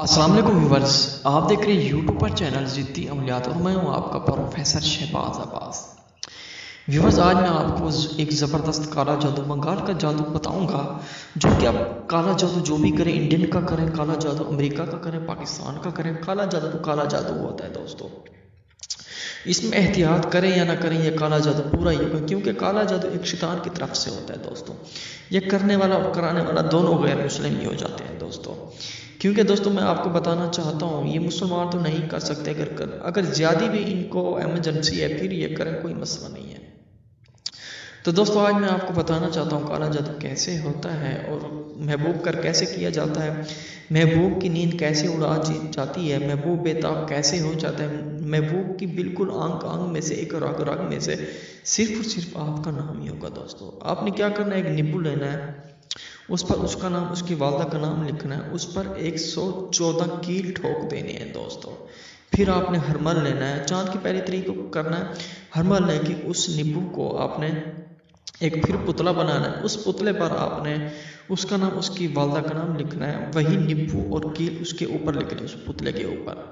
अस्सलाम वालेकुम व्यूवर्स, आप देख रहे हैं यूट्यूब पर चैनल ज़िद्दी अमलियात और मैं हूं आपका प्रोफेसर शहबाज अब्बास। व्यूवर्स, आज मैं आपको एक ज़बरदस्त काला जादू, बंगाल का जादू बताऊंगा, जो कि आप काला जादू जो भी करें, इंडियन का करें काला जादू, अमेरिका का करें, पाकिस्तान का करें, काला जादू तो काला जादू होता है दोस्तों। इसमें एहतियात करें या ना करें, यह काला जादू पूरा ही होगा, क्योंकि काला जादू एक शैतान की तरफ से होता है दोस्तों। यह करने वाला और कराने वाला दोनों गैर मुस्लिम ही हो जाते हैं दोस्तों। क्योंकि दोस्तों मैं आपको बताना चाहता हूँ, ये मुसलमान तो नहीं कर सकते, अगर ज़्यादा भी इनको एमरजेंसी है फिर ये करें, कोई मसला नहीं है। तो दोस्तों आज मैं आपको बताना चाहता हूँ काला जादू कैसे होता है और महबूब कर कैसे किया जाता है, महबूब की नींद कैसे उड़ा जाती है, महबूब बेताब कैसे हो जाता है, महबूब की बिल्कुल आंख आंख में से, एक रग रग में से सिर्फ और सिर्फ आपका नाम ही होगा दोस्तों। आपने क्या करना है, एक नींबू लेना है, उस पर उसका नाम, उसकी वालदा का नाम लिखना है, उस पर 114 कील ठोक देने हैं दोस्तों। फिर आपने हरमल लेना है, चांद की पहली तारीख को करना है। हरमल लेके उस नींबू को आपने एक फिर पुतला बनाना है, उस पुतले पर आपने उसका नाम, उसकी वालदा का नाम लिखना है, वही नींबू और कील उसके ऊपर लिखना है, उस पुतले के ऊपर।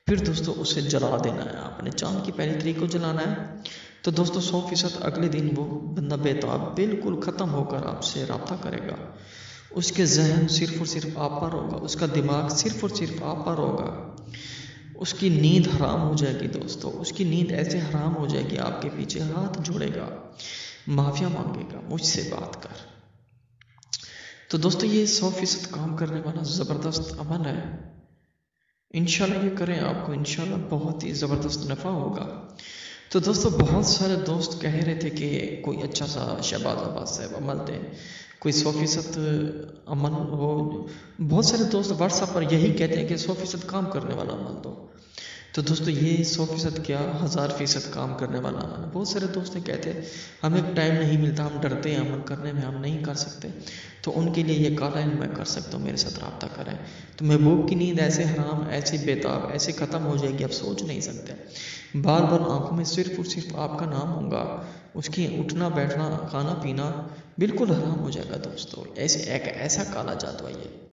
फिर दोस्तों उसे जला देना है, आपने चांद की पहली तारीख को जलाना है। तो दोस्तों 100% अगले दिन वो बंदा बेताब बिल्कुल ख़त्म होकर आपसे रब्ता करेगा। उसके जहन सिर्फ और सिर्फ आप पर होगा, उसका दिमाग सिर्फ और सिर्फ आप पर होगा। उसकी नींद हराम हो जाएगी दोस्तों, उसकी नींद ऐसे हराम हो जाएगी, आपके पीछे हाथ जोड़ेगा, माफिया मांगेगा, मुझसे बात कर। तो दोस्तों ये 100% काम करने वाला ज़बरदस्त अमल है। इंशाल्लाह ये करें, आपको इंशाल्लाह बहुत ही ज़बरदस्त नफ़ा होगा। तो दोस्तों बहुत सारे दोस्त कह रहे थे कि कोई अच्छा सा शहबाज अब्बास साहब अमल दें, कोई 100% अमल हो। बहुत सारे दोस्त व्हाट्सएप पर यही कहते हैं कि 100% काम करने वाला अमल दो। तो दोस्तों ये 100% क्या 1000% काम करने वाला अमल है। बहुत सारे दोस्त कहते हैं हमें टाइम नहीं मिलता, हम डरते हैं अमल करने में, हम नहीं कर सकते। तो उनके लिए ये काला इल्म मैं कर सकता हूँ, मेरे साथ रब्ता करें। तो महबूब की नींद ऐसे हराम, ऐसे बेताब, ऐसे ख़त्म हो जाएगी, आप सोच नहीं सकते। बार बार आंखों में सिर्फ और सिर्फ आपका नाम होगा, उसकी उठना बैठना खाना पीना बिल्कुल हराम हो जाएगा दोस्तों। ऐसे एक ऐसा काला जादू है ये।